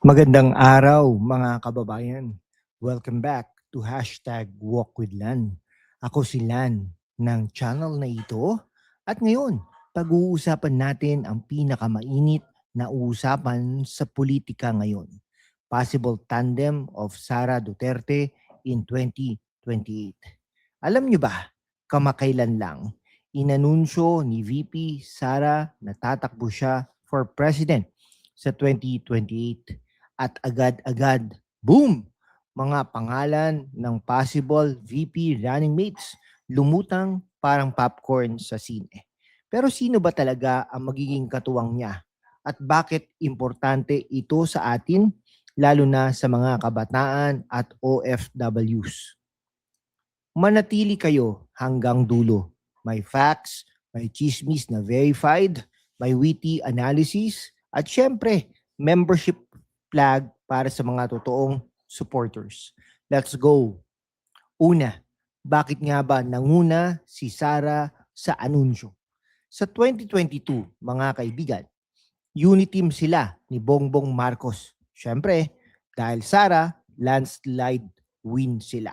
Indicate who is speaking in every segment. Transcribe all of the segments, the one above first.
Speaker 1: Magandang araw mga kababayan. Welcome back to Hashtag Walk with Lan. Ako si Lan ng channel na ito at ngayon pag-uusapan natin ang pinakamainit na usapan sa politika ngayon. Possible tandem of Sara Duterte in 2028. Alam niyo ba, kamakailan lang, inanunsyo ni VP Sara na tatakbo siya for president sa 2028 at agad-agad, boom! Mga pangalan ng possible VP running mates lumutang parang popcorn sa sine. Pero sino ba talaga ang magiging katuwang niya? At bakit importante ito sa atin, lalo na sa mga kabataan at OFWs? Manatili kayo hanggang dulo. May facts, may chismis na verified, may witty analysis, at syempre, membership flag para sa mga totoong supporters. Let's go! Una, bakit nga ba nanguna si Sara sa anunsyo? Sa 2022, mga kaibigan, unity team sila ni Bongbong Marcos. Syempre, dahil Sara, landslide win sila.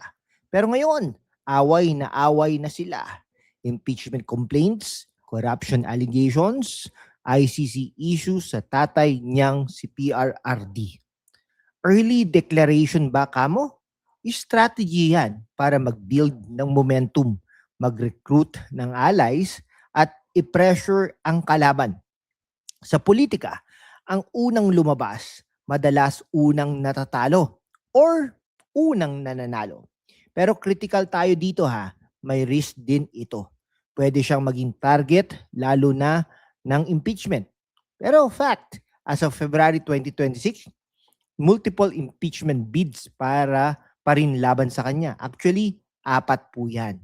Speaker 1: Pero ngayon, away na sila. Impeachment complaints, corruption allegations, ICC issues sa tatay niyang si PRRD. Early declaration ba kamo? Strategy yan para mag-build ng momentum, mag-recruit ng allies at i-pressure ang kalaban. Sa politika, ang unang lumabas, madalas unang natatalo or unang nananalo. Pero critical tayo dito ha, may risk din ito. Pwede siyang maging target lalo na ng impeachment. Pero fact, as of February 2026, multiple impeachment bids pa rin laban sa kanya. Actually, 4 po yan.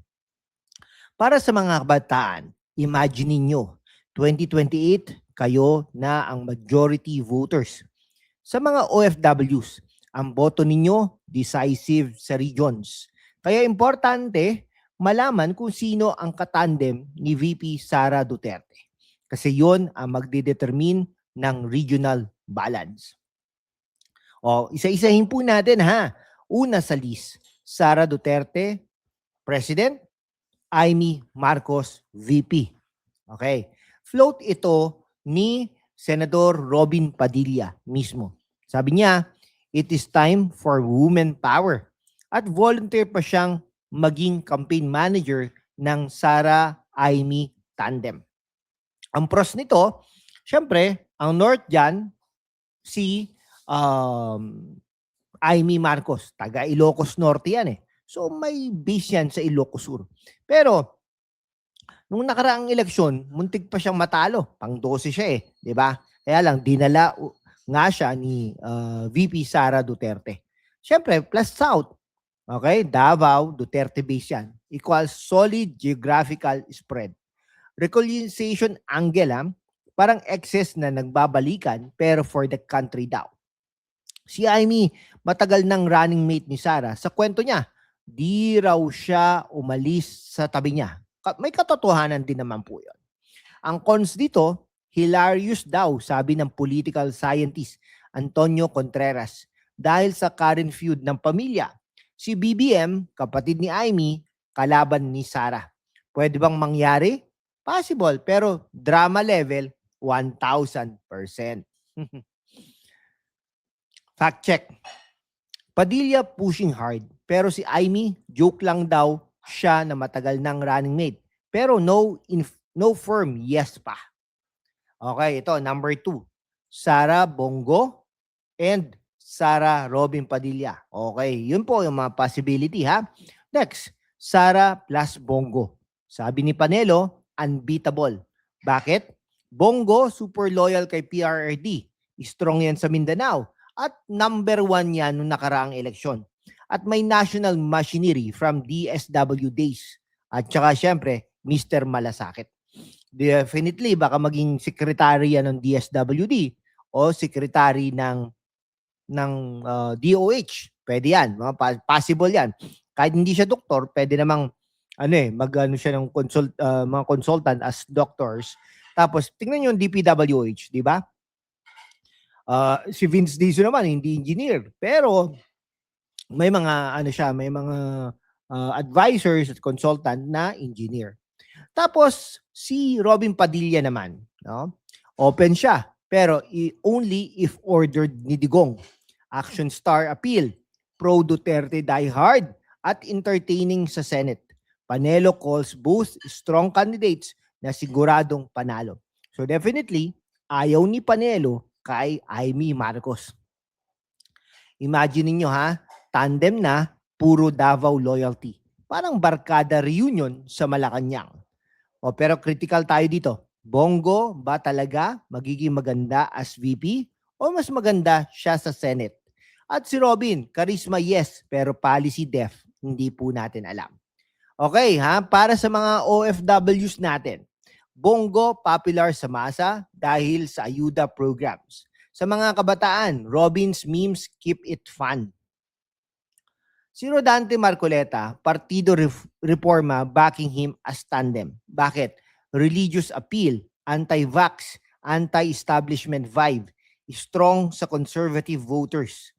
Speaker 1: Para sa mga kabataan, imagine ninyo, 2028, kayo na ang majority voters. Sa mga OFWs, ang boto ninyo decisive sa regions. Kaya importante, malaman kung sino ang katandem ni VP Sara Duterte. Kasi yon ang magdidetermine ng regional balance. O, isa-isahin po natin ha. Una sa list, Sara Duterte, President, Amy Marcos, VP. Okay. Float ito ni Senador Robin Padilla mismo. Sabi niya, it is time for women power. At volunteer pa siyang maging campaign manager ng Sara Amy Tandem. Ang pros nito, syempre, ang North dyan, si Amy Marcos, taga Ilocos Norte yan eh. So may base yan sa Ilocos Sur. Pero nung nakaraang eleksyon, muntik pa siyang matalo. Pang-12 siya eh, 'di ba? Kaya lang dinala nga siya ni VP Sara Duterte. Siyempre, plus South. Okay, Davao, Duterte base yan. Equals solid geographical spread. Reconciliation angle, parang excess na nagbabalikan pero for the country daw. Si Amy, matagal nang running mate ni Sara. Sa kwento niya, di raw siya umalis sa tabi niya. May katotohanan din naman po yun. Ang cons dito, hilarious daw, sabi ng political scientist Antonio Contreras. Dahil sa current feud ng pamilya, si BBM, kapatid ni Amy, kalaban ni Sara. Pwede bang mangyari? Possible, pero drama level, 1,000%. Fact check. Padilla pushing hard, pero si Amy, joke lang daw siya na matagal ng running mate. Pero no firm yes pa. Okay, ito, number 2. Sara Bongo and Sara Robin Padilla. Okay, yun po yung mga possibility ha. Next, Sara plus Bongo. Sabi ni Panelo, unbeatable. Bakit? Bongo, super loyal kay PRRD. Strong yan sa Mindanao. At number 1 yan nung nakaraang eleksyon. At may national machinery from DSW days. At saka syempre, Mr. Malasakit. Definitely, baka maging secretary yan ng DSWD o secretary ng DOH. Pwede yan. Possible yan. Kahit hindi siya doktor, pwede namang mag-ano siya ng mga consultant as doctors. Tapos, tingnan nyo yung DPWH, di ba? Si Vince Dizon naman, hindi engineer. Pero may mga ano siya, may mga advisors at consultant na engineer. Tapos si Robin Padilla naman, no? Open siya, pero only if ordered ni Digong. Action star appeal, pro Duterte diehard, at entertaining sa Senate. Panelo calls both strong candidates na siguradong panalo. So definitely, ayaw ni Panelo kay Amy Marcos. Imagine niyo ha, tandem na, puro Davao loyalty. Parang barkada reunion sa Malacanang. O pero critical tayo dito. Bongo ba talaga magiging maganda as VP o mas maganda siya sa Senate? At si Robin, charisma yes, pero policy def, hindi po natin alam. Okay ha, para sa mga OFWs natin, Bongo popular sa masa dahil sa ayuda programs. Sa mga kabataan, Robin's memes keep it fun. Si Rodante Marcoleta, Partido Reforma backing him as tandem. Bakit? Religious appeal, anti-vax, anti-establishment vibe, strong sa conservative voters.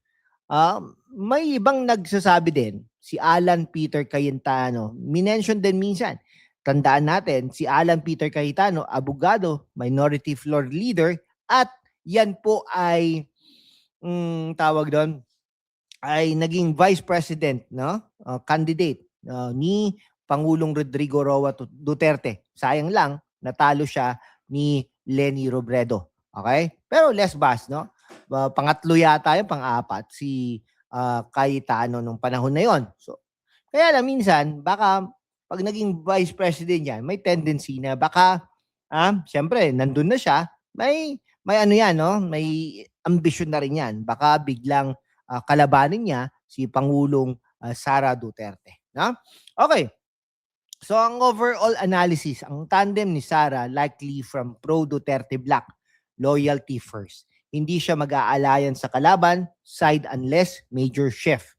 Speaker 1: May ibang nagsasabi din, si Alan Peter Cayetano, minention din minsan. Tandaan natin, si Alan Peter Cayetano, abogado, minority floor leader, at yan po ay, tawag doon, ay naging vice president, no? Candidate ni Pangulong Rodrigo Roa Duterte. Sayang lang natalo siya ni Leni Robredo. Okay? Pero less bas, no? Pangatlo yata 'yung pang-apat si Cayetano nung panahon na 'yon. So kaya lang minsan baka pag naging vice president yan, may tendency na baka siyempre nandun na siya, may ano yan, no? May ambisyon na rin yan. Baka biglang kalabanin niya si Pangulong Sara Duterte. No? Okay. So ang overall analysis, ang tandem ni Sara likely from pro-Duterte bloc, loyalty first. Hindi siya mag-aalayan sa kalaban, side unless major shift.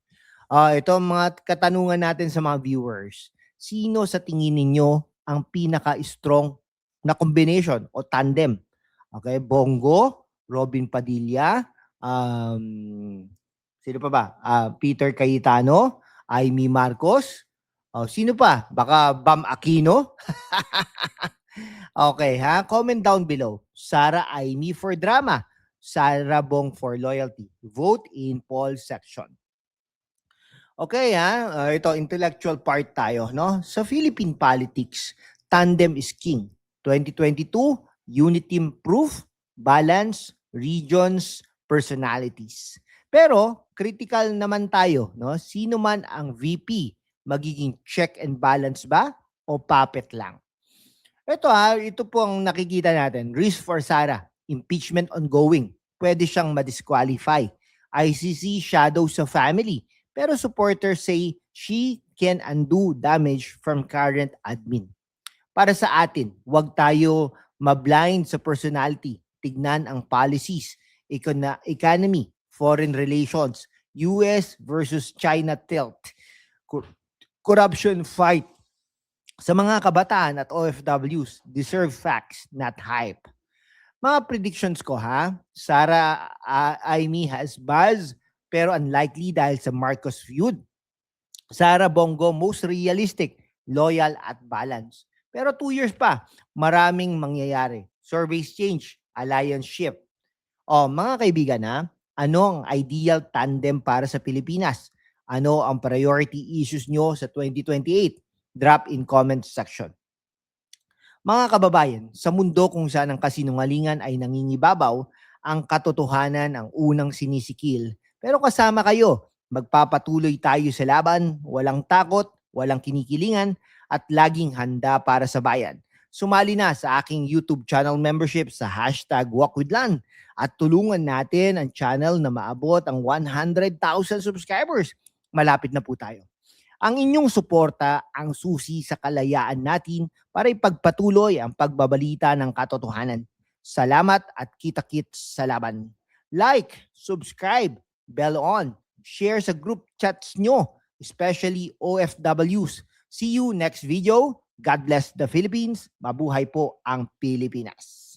Speaker 1: Ito ang mga katanungan natin sa mga viewers. Sino sa tingin ninyo ang pinaka-strong na combination o tandem? Okay, Bongo, Robin Padilla, sino pa ba? Peter Cayetano, Amy Marcos. Sino pa? Baka Bam Aquino? Okay, ha? Comment down below. Sara Amy for drama. Sara Bong for loyalty. Vote in poll section. Okay, ha? Ito, intellectual part tayo, no? Sa Philippine politics, tandem is king. 2022, unity proof, balance, regions, personalities. Pero critical naman tayo, no? Sino man ang VP, magiging check and balance ba o puppet lang? Ito po ang nakikita natin. Risk for Sara, impeachment ongoing. Pwede siyang ma-disqualify. ICC shadow sa family. Pero supporters say she can undo damage from current admin. Para sa atin, huwag tayo mablind sa personality. Tignan ang policies, economy, foreign relations, US versus China tilt, corruption fight. Sa mga kabataan at OFWs, deserve facts, not hype. Mga predictions ko ha, Sara Amy has buzz, pero unlikely dahil sa Marcos feud. Sara Bongo, most realistic, loyal at balance. Pero 2 years pa, maraming mangyayari. Surveys change, alliance shift. Mga kaibigan ano ang ideal tandem para sa Pilipinas? Ano ang priority issues nyo sa 2028? Drop in comment section. Mga kababayan, sa mundo kung saan ang kasinungalingan ay nangingibabaw, ang katotohanan ang unang sinisikil. Pero kasama kayo, magpapatuloy tayo sa laban, walang takot, walang kinikilingan, at laging handa para sa bayan. Sumali na sa aking YouTube channel membership sa #WalkWithLan at tulungan natin ang channel na maabot ang 100,000 subscribers. Malapit na po tayo. Ang inyong suporta ang susi sa kalayaan natin para ipagpatuloy ang pagbabalita ng katotohanan. Salamat at kita-kits sa laban. Like, subscribe, bell on, share sa group chats nyo, especially OFWs. See you next video. God bless the Philippines. Mabuhay po ang Pilipinas.